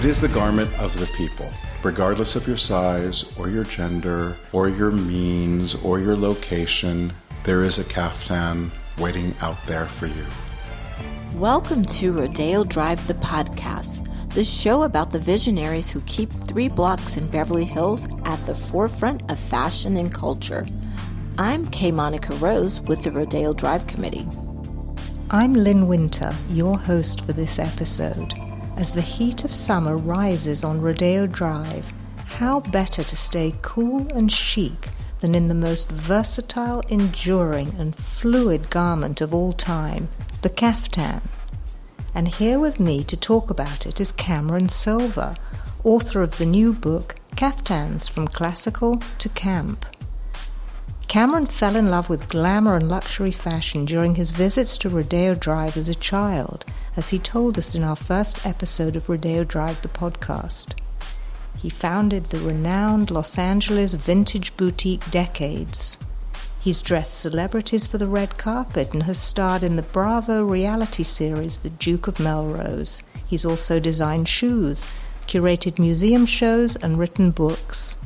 It is the garment of the people. Regardless of your size or your gender or your means or your location, there is a caftan waiting out there for you. Welcome to Rodeo Drive, the podcast, the show about the visionaries who keep 3 blocks in Beverly Hills at the forefront of fashion and culture. I'm Kay Monica Rose with the Rodeo Drive Committee. I'm Lyn Winter, your host for this episode. As the heat of summer rises on Rodeo Drive, how better to stay cool and chic than in the most versatile, enduring, and fluid garment of all time, the caftan. And here with me to talk about it is Cameron Silver, author of the new book, Caftans from Classical to Camp. Cameron fell in love with glamour and luxury fashion during his visits to Rodeo Drive as a child, as he told us in our first episode of Rodeo Drive, the podcast. He founded the renowned Los Angeles vintage boutique Decades. He's dressed celebrities for the red carpet and has starred in the Bravo reality series The Duke of Melrose. He's also designed shoes, curated museum shows, and written books.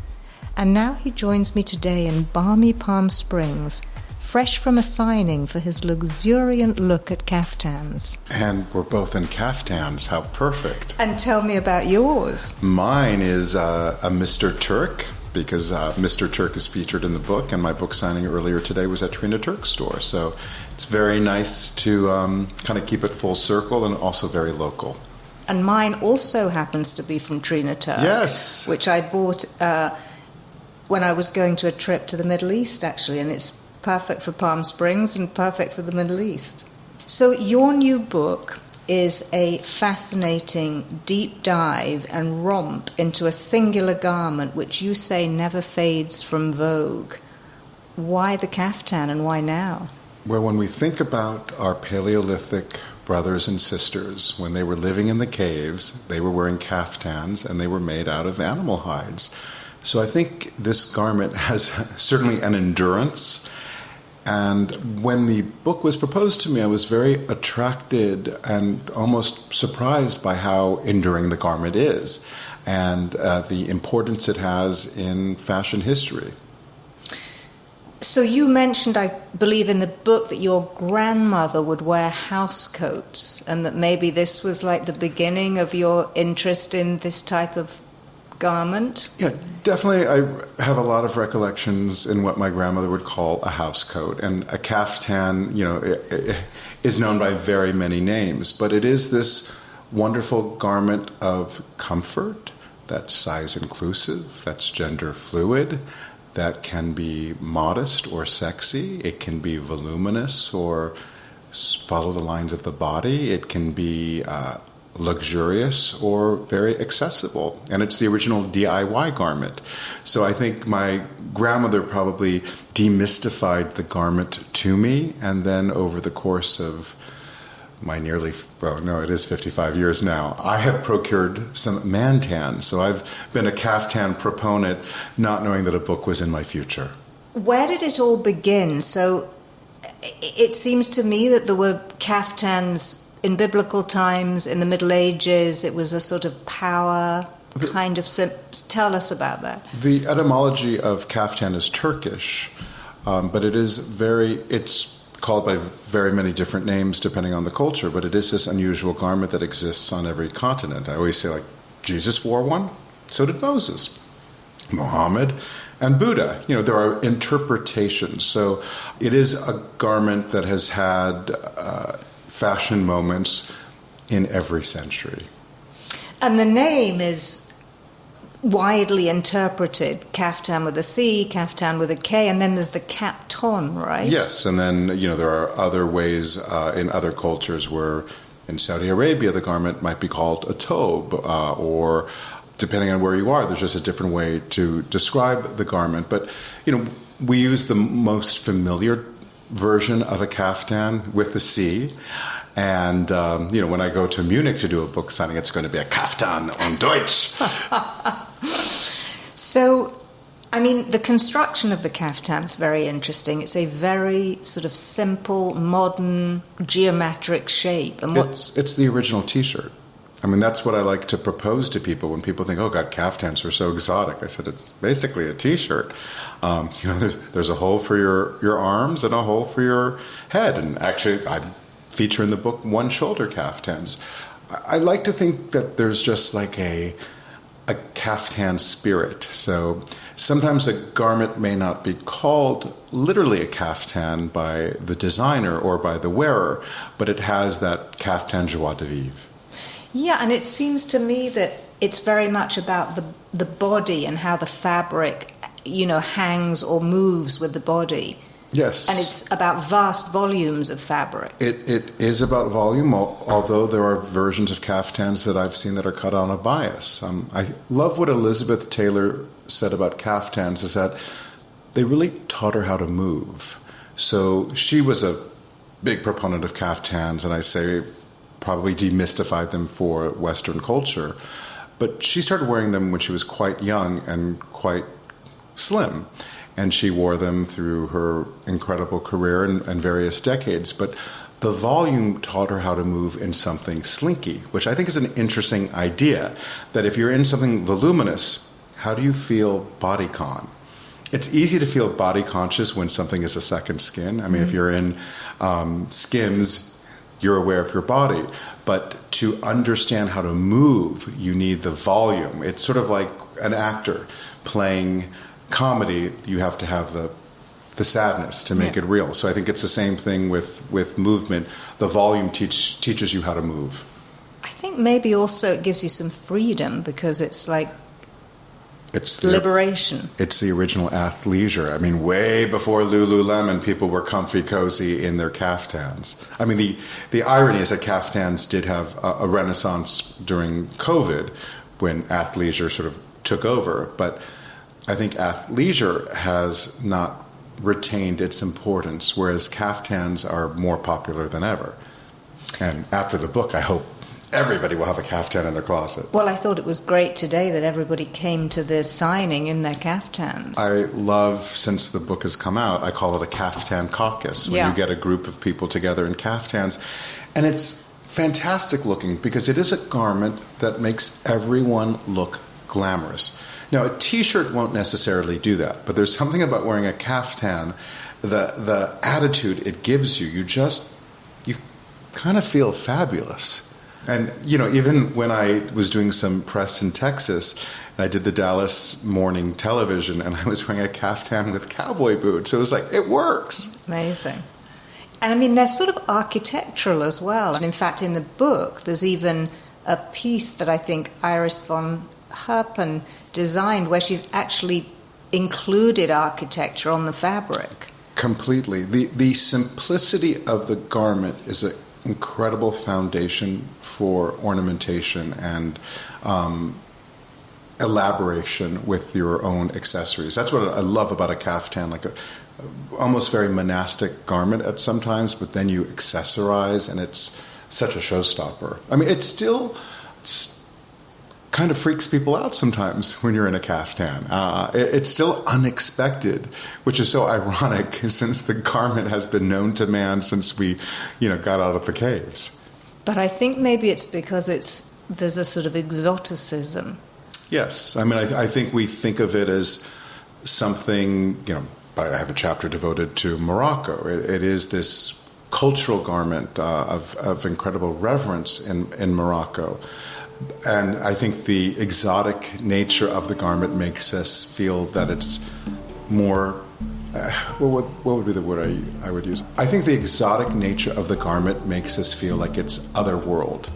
And now he joins me today in balmy Palm Springs, fresh from a signing for his luxuriant look at caftans. And we're both in caftans. How perfect. And tell me about yours. Mine is a Mr. Turk, because Mr. Turk is featured in the book, and my book signing earlier today was at Trina Turk's store. So it's very nice to kind of keep it full circle and also very local. And mine also happens to be from Trina Turk. Yes. Which I bought when I was going to a trip to the Middle East, actually, and it's perfect for Palm Springs and perfect for the Middle East. So your new book is a fascinating deep dive and romp into a singular garment which you say never fades from vogue. Why the caftan and why now? Well, when we think about our Paleolithic brothers and sisters, when they were living in the caves, they were wearing caftans and they were made out of animal hides. So I think this garment has certainly an endurance. And when the book was proposed to me, I was very attracted and almost surprised by how enduring the garment is and the importance it has in fashion history. So you mentioned, I believe, in the book that your grandmother would wear house coats and that maybe this was like the beginning of your interest in this type of garment? Yeah, definitely. I have a lot of recollections in what my grandmother would call a house coat. And a caftan, is known by very many names. But it is this wonderful garment of comfort that's size inclusive, that's gender fluid, that can be modest or sexy. It can be voluminous or follow the lines of the body. It can be luxurious or very accessible. And it's the original DIY garment. So I think my grandmother probably demystified the garment to me, and then over the course of my it is 55 years now, I have procured some mantan. So I've been a caftan proponent, not knowing that a book was in my future. Where did it all begin? So it seems to me that there were caftans in biblical times, in the Middle Ages. It was a sort of power kind of... Tell us about that. The etymology of caftan is Turkish, but it's called by very many different names depending on the culture, but it is this unusual garment that exists on every continent. I always say, like, Jesus wore one, so did Moses, Muhammad, and Buddha. There are interpretations. So it is a garment that has had fashion moments in every century. And the name is widely interpreted, caftan with a C, caftan with a K, and then there's the capton, right? Yes, and then there are other ways in other cultures where in Saudi Arabia the garment might be called a tobe, or depending on where you are, there's just a different way to describe the garment. But we use the most familiar version of a caftan with the C. And, when I go to Munich to do a book signing, it's going to be a Caftan on Deutsch. So, the construction of the caftan's very interesting. It's a very sort of simple, modern, geometric shape. And it's the original T-shirt. I mean, that's what I like to propose to people when people think, oh, God, caftans are so exotic. I said, it's basically a T-shirt. There's a hole for your arms and a hole for your head. And actually, I feature in the book one-shoulder caftans. I like to think that there's just like a caftan spirit. So sometimes a garment may not be called literally a caftan by the designer or by the wearer, but it has that caftan joie de vivre. Yeah, and it seems to me that it's very much about the body and how the fabric, hangs or moves with the body. Yes. And it's about vast volumes of fabric. It is about volume, although there are versions of caftans that I've seen that are cut on a bias. I love what Elizabeth Taylor said about caftans, is that they really taught her how to move. So she was a big proponent of caftans, and I say probably demystified them for Western culture. But she started wearing them when she was quite young and quite slim. And she wore them through her incredible career and various decades. But the volume taught her how to move in something slinky, which I think is an interesting idea, that if you're in something voluminous, how do you feel bodycon? It's easy to feel body conscious when something is a second skin. I mean, if you're in Skims, you're aware of your body. But to understand how to move, you need the volume. It's sort of like an actor playing comedy. You have to have the sadness to make it real. So I think it's the same thing with movement. The volume teaches you how to move. I think maybe also it gives you some freedom, because it's like liberation. It's the original athleisure. I mean, way before Lululemon, people were comfy, cozy in their caftans. I mean, the irony is that caftans did have a renaissance during COVID when athleisure sort of took over. But I think athleisure has not retained its importance, whereas caftans are more popular than ever. And after the book, I hope everybody will have a caftan in their closet. Well, I thought it was great today that everybody came to the signing in their caftans. I love, since the book has come out, I call it a Caftan Caucus, when you get a group of people together in caftans. And it's fantastic looking, because it is a garment that makes everyone look glamorous. Now, a T-shirt won't necessarily do that, but there's something about wearing a caftan, the attitude it gives you. You kind of feel fabulous. And, even when I was doing some press in Texas, and I did the Dallas morning television, and I was wearing a caftan with cowboy boots, it was like, it works. Amazing. And, I mean, they're sort of architectural as well. And, in fact, in the book, there's even a piece that I think Iris von Herpen designed where she's actually included architecture on the fabric. Completely. The simplicity of the garment is an incredible foundation for ornamentation and elaboration with your own accessories. That's what I love about a caftan, like a almost very monastic garment at sometimes, but then you accessorize, and it's such a showstopper. I mean, it's kind of freaks people out sometimes when you're in a caftan. It's still unexpected, which is so ironic since the garment has been known to man since we, got out of the caves. But I think maybe it's because there's a sort of exoticism. Yes. I mean, I think we think of it as something, I have a chapter devoted to Morocco. It is this cultural garment of incredible reverence in Morocco. And I think the exotic nature of the garment makes us feel that it's more... what would be the word I would use? I think the exotic nature of the garment makes us feel like it's otherworld.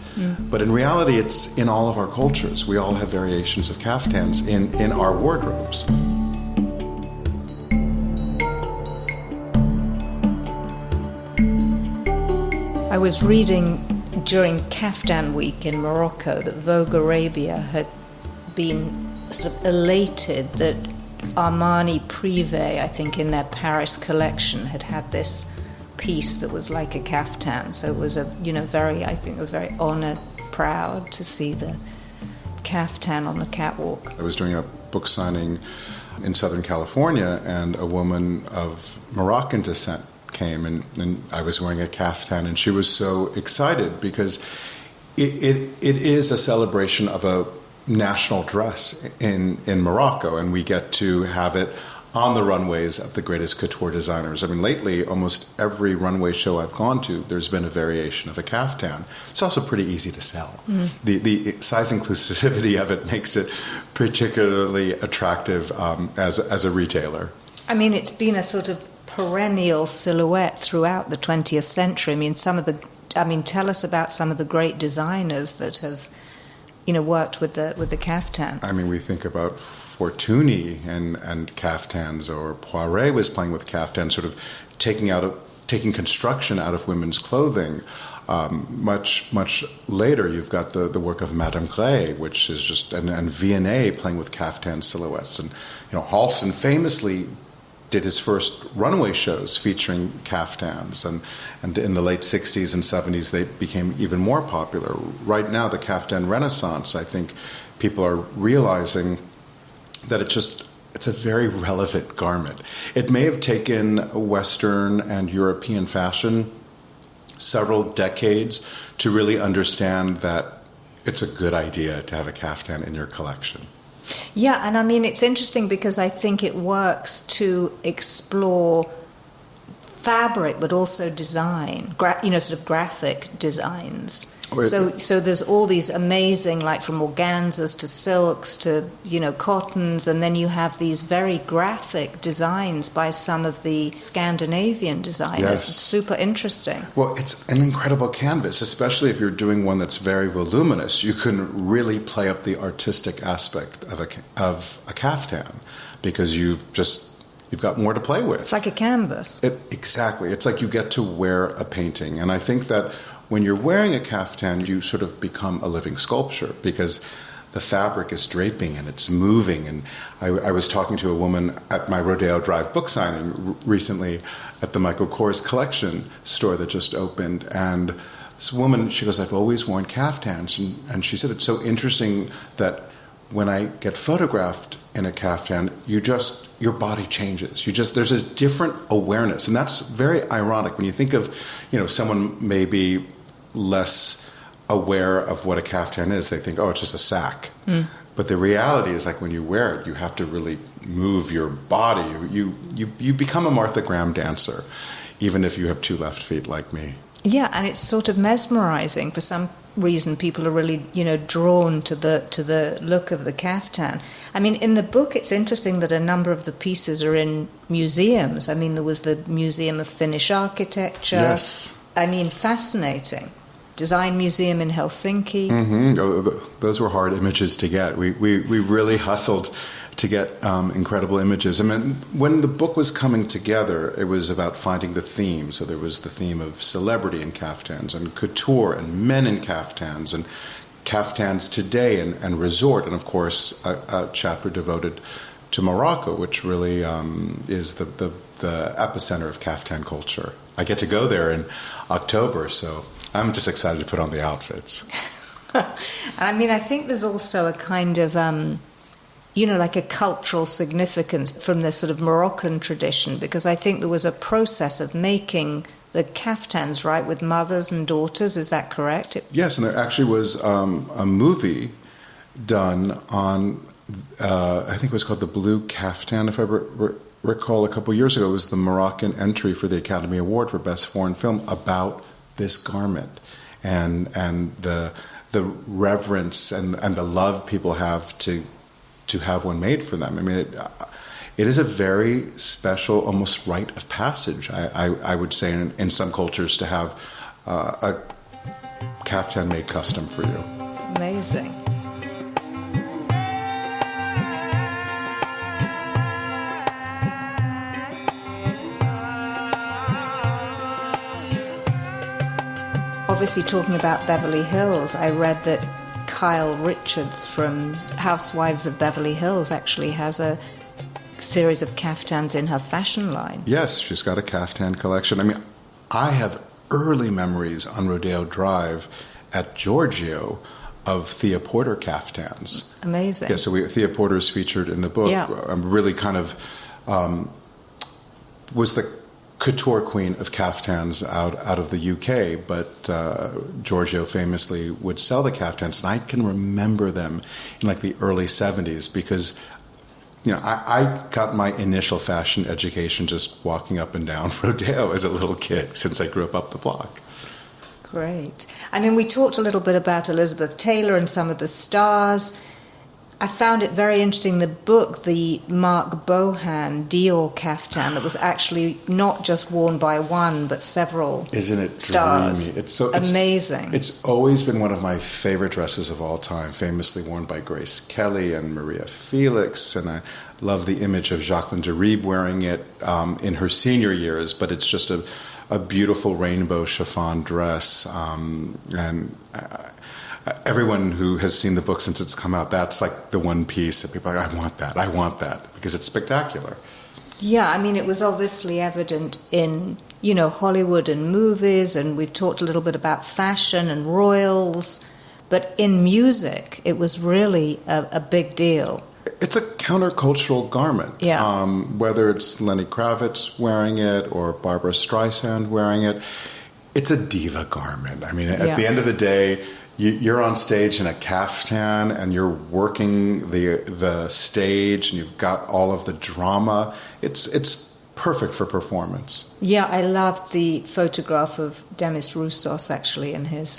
But in reality, it's in all of our cultures. We all have variations of caftans in our wardrobes. I was reading during Caftan Week in Morocco that Vogue Arabia had been sort of elated that Armani Privé, I think in their Paris collection, had this piece that was like a caftan. So it was very honoured, proud to see the caftan on the catwalk. I was doing a book signing in Southern California, and a woman of Moroccan descent came, and I was wearing a caftan, and she was so excited because it is a celebration of a national dress in Morocco, and we get to have it on the runways of the greatest couture designers. I mean, lately, almost every runway show I've gone to, there's been a variation of a caftan. It's also pretty easy to sell. The size inclusivity of it makes it particularly attractive as a retailer. I mean, it's been a sort of perennial silhouette throughout the 20th century. I mean, tell us about some of the great designers that have, worked with the caftan. I mean, we think about Fortuny and Caftans, or Poiret was playing with Caftans, sort of taking construction out of women's clothing. Much later, you've got the work of Madame Grès, which is just and Vianney playing with caftan silhouettes, and Halston famously did his first runway shows featuring caftans, and in the late 60s and 70s they became even more popular. Right now, the caftan renaissance, I think people are realizing that it's a very relevant garment. It may have taken Western and European fashion several decades to really understand that it's a good idea to have a caftan in your collection. Yeah, and I mean, it's interesting because I think it works to explore fabric, but also design, sort of graphic designs. So there's all these amazing, like from organzas to silks to, cottons, and then you have these very graphic designs by some of the Scandinavian designers. Yes. It's super interesting. Well, it's an incredible canvas, especially if you're doing one that's very voluminous. You can really play up the artistic aspect of a caftan because you've got more to play with. It's like a canvas. Exactly. It's like you get to wear a painting. And I think that when you're wearing a caftan, you sort of become a living sculpture because the fabric is draping and it's moving. And I was talking to a woman at my Rodeo Drive book signing recently at the Michael Kors collection store that just opened. And this woman, she goes, I've always worn caftans. And she said, it's so interesting that when I get photographed in a caftan, your body changes. There's a different awareness. And that's very ironic when you think of, someone maybe less aware of what a caftan is. They think, oh, it's just a sack. But the reality is, like, when you wear it, you have to really move your body. You become a Martha Graham dancer, even if you have two left feet like me. Yeah, and it's sort of mesmerizing. For some reason, people are really, drawn to the look of the caftan. I mean, in the book, it's interesting that a number of the pieces are in museums. I mean, there was the Museum of Finnish Architecture. Yes. I mean, fascinating. Design Museum in Helsinki. Mm-hmm. Those were hard images to get. We really hustled to get incredible images. I mean, when the book was coming together, it was about finding the theme. So there was the theme of celebrity in caftans and couture and men in caftans and caftans today and resort. And, of course, a chapter devoted to Morocco, which really is the epicenter of caftan culture. I get to go there in October, so I'm just excited to put on the outfits. I mean, I think there's also a kind of, like a cultural significance from the sort of Moroccan tradition, because I think there was a process of making the caftans, right, with mothers and daughters. Is that correct? Yes, and there actually was a movie done on, I think it was called The Blue Caftan, if I recall, a couple years ago. It was the Moroccan entry for the Academy Award for Best Foreign Film about this garment and the reverence and the love people have to have one made for them. I mean, it is a very special, almost rite of passage, I would say, in some cultures, to have a caftan made custom for you. Amazing. Obviously, talking about Beverly Hills, I read that Kyle Richards from Housewives of Beverly Hills actually has a series of caftans in her fashion line. Yes, she's got a caftan collection. I mean, I have early memories on Rodeo Drive at Giorgio of Thea Porter caftans. Amazing. Yeah, so Thea Porter is featured in the book. Yeah. Really kind of was the couture queen of caftans out of the UK, but Giorgio famously would sell the caftans, and I can remember them in like the early 70s because, you know, I got my initial fashion education just walking up and down Rodeo as a little kid since I grew up the block. Great. I mean, we talked a little bit about Elizabeth Taylor and some of the stars. I found it very interesting, the book, the Marc Bohan Dior Caftan, that was actually not just worn by one, but several stars. Isn't it dreamy? It's amazing. It's always been one of my favorite dresses of all time, famously worn by Grace Kelly and Maria Felix, and I love the image of Jacqueline de Riebe wearing it in her senior years, but it's just a beautiful rainbow chiffon dress, and everyone who has seen the book since it's come out, that's like the one piece that people are like, I want that, because it's spectacular. Yeah, I mean, it was obviously evident in, you know, Hollywood and movies, and we've talked a little bit about fashion and royals, but in music, it was really a big deal. It's a countercultural garment. Yeah. Whether it's Lenny Kravitz wearing it or Barbara Streisand wearing it, it's a diva garment. I mean, at the end of the day, you're on stage in a caftan and you're working the stage and you've got all of the drama. It's perfect for performance. Yeah, I loved the photograph of Demis Roussos actually in his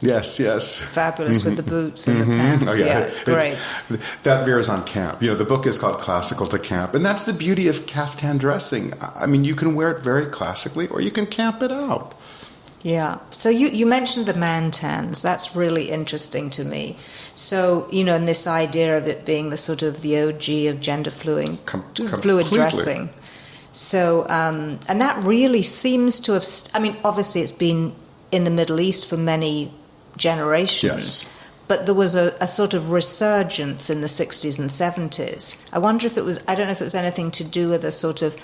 Yes. fabulous with the boots and the pants. Oh, yeah. It's great. That veers on camp. You know, the book is called Classical to Camp, and that's the beauty of caftan dressing. I mean, you can wear it very classically or you can camp it out. Yeah. So you mentioned the mantans. That's really interesting to me. So, you know, and this idea of it being the sort of the OG of gender fluid dressing. So, and that really seems to have, I mean, obviously it's been in the Middle East for many generations. Yes. But there was a sort of resurgence in the 60s and 70s. I wonder if it was, I don't know if it was anything to do with a sort of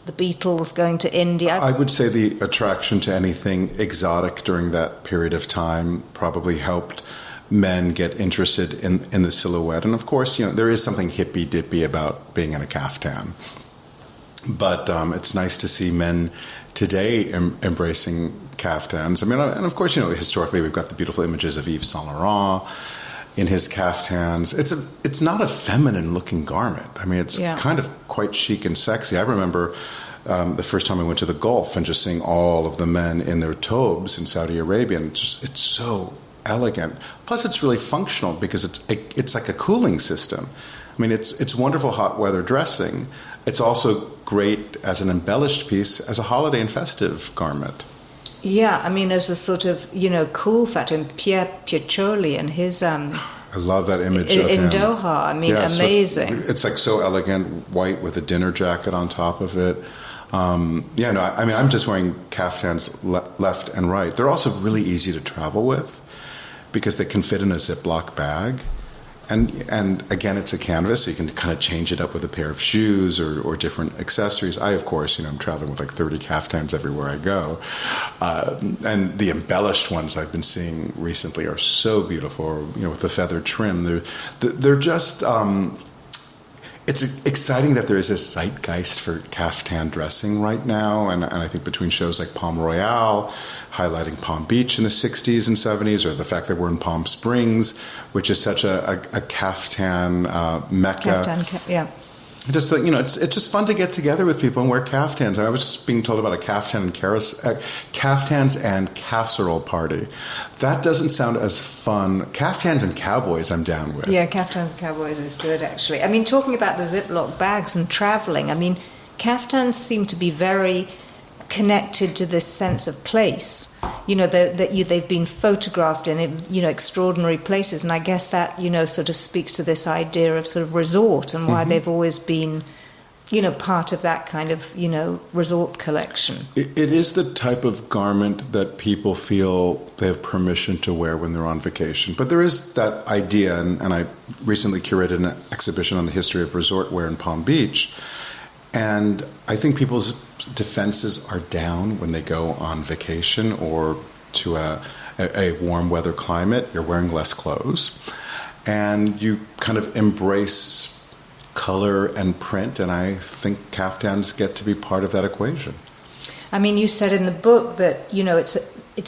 the Beatles going to India. I would say the attraction to anything exotic during that period of time probably helped men get interested in the silhouette. And of course, you know, there is something hippy-dippy about being in a caftan. But it's nice to see men today embracing caftans. I mean, and of course, you know, historically we've got the beautiful images of Yves Saint Laurent in his caftans. It's not a feminine-looking garment. I mean, it's kind of quite chic and sexy. I remember the first time I went to the Gulf and just seeing all of the men in their tobes in Saudi Arabia, and it's so elegant. Plus, it's really functional because it's like a cooling system. I mean, it's wonderful hot weather dressing. It's also great as an embellished piece, as a holiday and festive garment. Yeah, I mean, as a sort of, you know, cool factor. And Pierre Piccoli and his... I love that image of him. In Doha, I mean, amazing. So it's like so elegant, white with a dinner jacket on top of it. I mean, I'm just wearing caftans left and right. They're also really easy to travel with because they can fit in a Ziploc bag. And again, it's a canvas, so you can kind of change it up with a pair of shoes or different accessories. I, of course, you know, I'm traveling with like 30 caftans everywhere I go. And the embellished ones I've been seeing recently are so beautiful, you know, with the feather trim. They're just... It's exciting that there is this zeitgeist for caftan dressing right now, and I think between shows like Palm Royale, highlighting Palm Beach in the 60s and 70s, or the fact that we're in Palm Springs, which is such a caftan mecca. Caftan, yeah. Just you know, it's just fun to get together with people and wear caftans. I was just being told about a caftans and casserole party. That doesn't sound as fun. Caftans and cowboys, I'm down with. Yeah, caftans and cowboys is good, actually. I mean, talking about the Ziploc bags and traveling, I mean, caftans seem to be very connected to this sense of place. You know, they've been photographed in, you know, extraordinary places, and I guess that, you know, sort of speaks to this idea of sort of resort and why they've always been, you know, part of that kind of, you know, resort collection. It is the type of garment that people feel they have permission to wear when they're on vacation. But there is that idea, and I recently curated an exhibition on the history of resort wear in Palm Beach, and I think people's defenses are down when they go on vacation or to a warm weather climate. You're wearing less clothes, and you kind of embrace color and print, and I think caftans get to be part of that equation. I mean, you said in the book that, you know, it's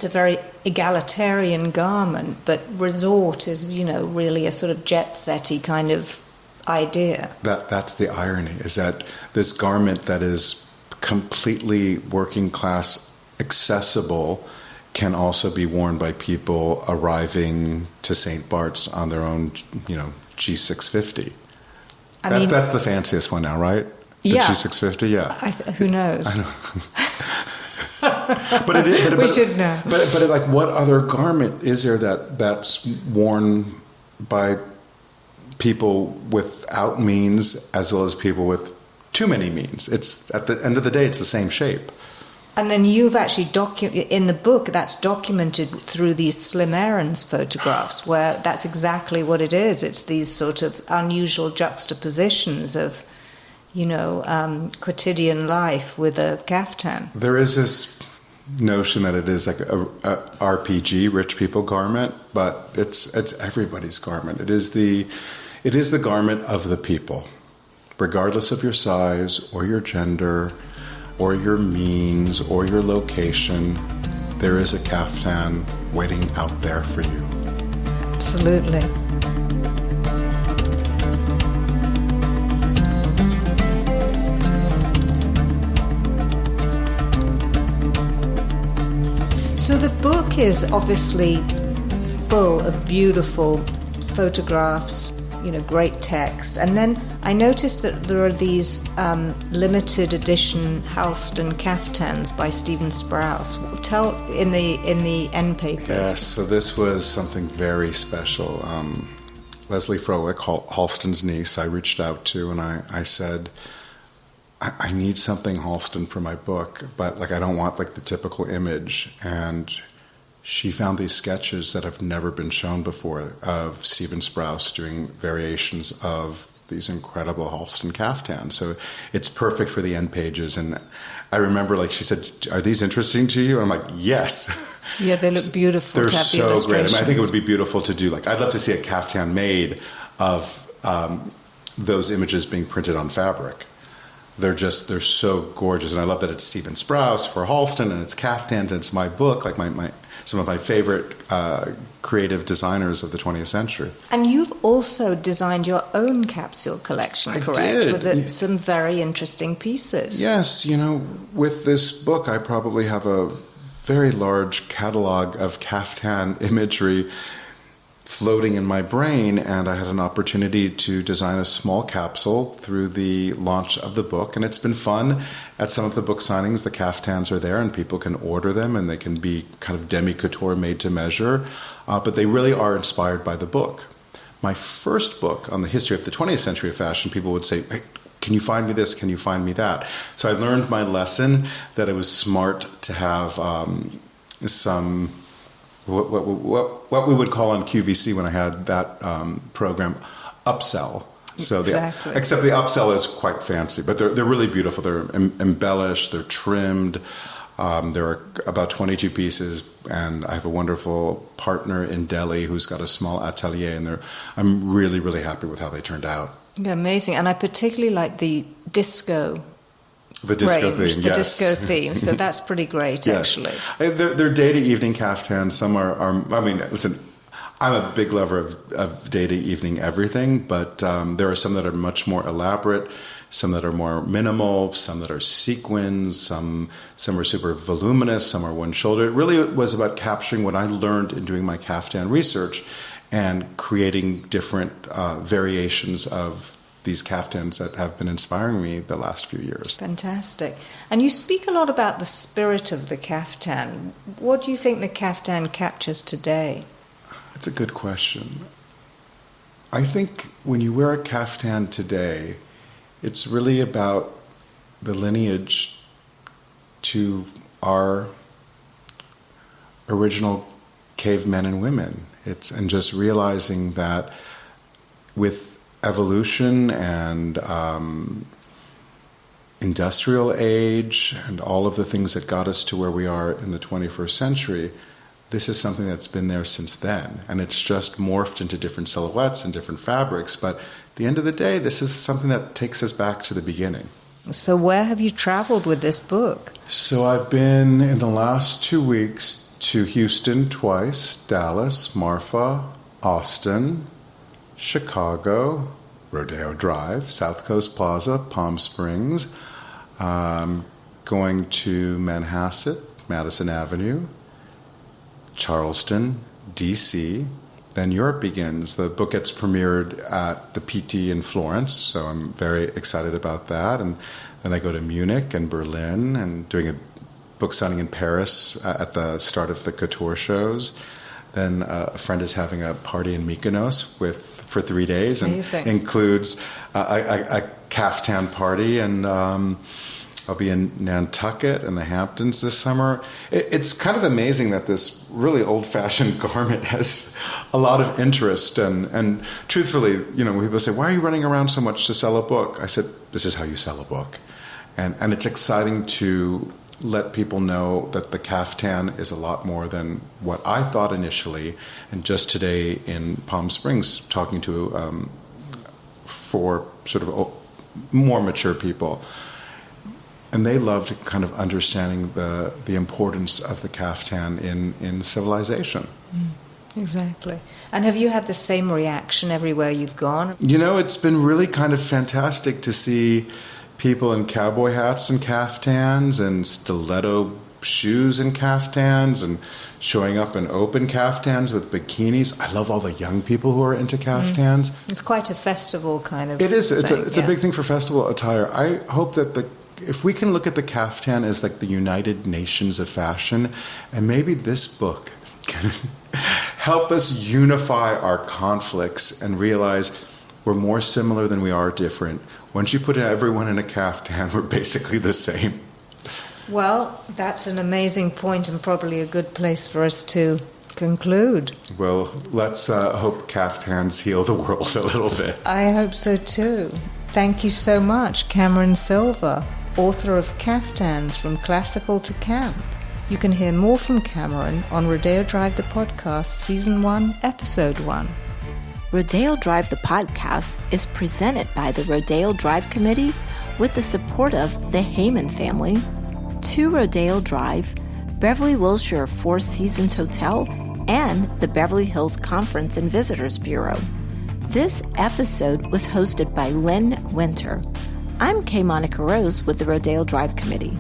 a very egalitarian garment, but resort is, you know, really a sort of jet-setty kind of idea. That's the irony, is that this garment that is completely working class accessible can also be worn by people arriving to St. Bart's on their own, you know, G650. That's the fanciest one now, right? The G650, yeah. Who knows? I know. but we should know. But like, what other garment is there that's worn by people without means as well as people with too many means? It's, at the end of the day, it's the same shape. And then you've actually in the book, that's documented through these Slim Aarons photographs, where that's exactly what it is. It's these sort of unusual juxtapositions of, you know, quotidian life with a caftan. There is this notion that it is like a RPG, rich people garment, but it's everybody's garment. It is the garment of the people, regardless of your size or your gender or your means or your location. There is a caftan waiting out there for you. Absolutely. So the book is obviously full of beautiful photographs, you know, great text. And then I noticed that there are these limited edition Halston caftans by Stephen Sprouse. Tell in the end papers. Yes, so this was something very special. Leslie Frowick, Halston's niece, I reached out to, and I said, I need something Halston for my book, but like I don't want like the typical image. And she found these sketches that have never been shown before of Stephen Sprouse doing variations of these incredible Halston caftans. So it's perfect for the end pages. And I remember, like, she said, "Are these interesting to you?" And I'm like, "Yes." Yeah, they look beautiful. They're to have so the great. I illustrations. mean, I think it would be beautiful to do. Like, I'd love to see a caftan made of those images being printed on fabric. They're so gorgeous, and I love that it's Stephen Sprouse for Halston, and it's caftans, and it's my book, like some of my favorite creative designers of the 20th century. And you've also designed your own capsule collection, correct? I did. With some very interesting pieces. Yes, you know, with this book, I probably have a very large catalog of caftan imagery floating in my brain, and I had an opportunity to design a small capsule through the launch of the book, and it's been fun. At some of the book signings, the caftans are there, and people can order them, and they can be kind of demi-couture, made to measure, but they really are inspired by the book. My first book on the history of the 20th century of fashion, people would say, "Hey, can you find me this? Can you find me that?" So I learned my lesson that it was smart to have some... What we would call on QVC when I had that program, upsell. So exactly. Except the upsell is quite fancy, but they're really beautiful. They're embellished, they're trimmed. There are about 22 pieces, and I have a wonderful partner in Delhi who's got a small atelier, and I'm really, really happy with how they turned out. Yeah, amazing. And I particularly like the disco. The disco range, theme, the yes. disco theme. So that's pretty great, yes. actually. They're day to evening caftans. Some are. I mean, listen, I'm a big lover of day to evening everything, but there are some that are much more elaborate, some that are more minimal, some that are sequins, some are super voluminous, some are one shoulder. It really was about capturing what I learned in doing my caftan research and creating different variations of these caftans that have been inspiring me the last few years. Fantastic. And you speak a lot about the spirit of the caftan. What do you think the caftan captures today? That's a good question. I think when you wear a caftan today, it's really about the lineage to our original cavemen and women. And just realizing that with evolution and industrial age and all of the things that got us to where we are in the 21st century, this is something that's been there since then, and it's just morphed into different silhouettes and different fabrics. But at the end of the day, this is something that takes us back to the beginning. So where have you traveled with this book? So I've been in the last 2 weeks to Houston twice, Dallas, Marfa, Austin, Chicago, Rodeo Drive, South Coast Plaza, Palm Springs, going to Manhasset, Madison Avenue, Charleston, D.C., then Europe begins. The book gets premiered at the PT in Florence, so I'm very excited about that. And then I go to Munich and Berlin and doing a book signing in Paris at the start of the couture shows. Then a friend is having a party in Mykonos for 3 days, and includes a Caftan party, and I'll be in Nantucket and the Hamptons this summer. It's kind of amazing that this really old-fashioned garment has a lot of interest. And truthfully, when people say, "Why are you running around so much to sell a book?" I said, "This is how you sell a book." And it's exciting to let people know that the Caftan is a lot more than what I thought initially. And just today in Palm Springs, talking to 4 sort of more mature people, and they loved kind of understanding the importance of the Caftan in civilization. Exactly. And have you had the same reaction everywhere you've gone? It's been really kind of fantastic to see people in cowboy hats and caftans and stiletto shoes and caftans and showing up in open caftans with bikinis. I love all the young people who are into caftans. It's quite a festival kind of thing. It is. It's a big thing for festival attire. I hope that if we can look at the Caftan as like the United Nations of fashion, and maybe this book can help us unify our conflicts and realize we're more similar than we are different. Once you put everyone in a caftan, we're basically the same. Well, that's an amazing point and probably a good place for us to conclude. Well, let's hope caftans heal the world a little bit. I hope so too. Thank you so much, Cameron Silver, author of Caftans From Classical to Camp. You can hear more from Cameron on Rodeo Drive the Podcast, Season 1, Episode 1. Rodeo Drive the Podcast is presented by the Rodeo Drive Committee with the support of the Heyman family, 2 Rodeo Drive, Beverly Wilshire Four Seasons Hotel, and the Beverly Hills Conference and Visitors Bureau. This episode was hosted by Lyn Winter. I'm Kay Monica Rose with the Rodeo Drive Committee.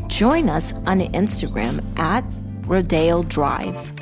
Join us on Instagram at Rodeo Drive.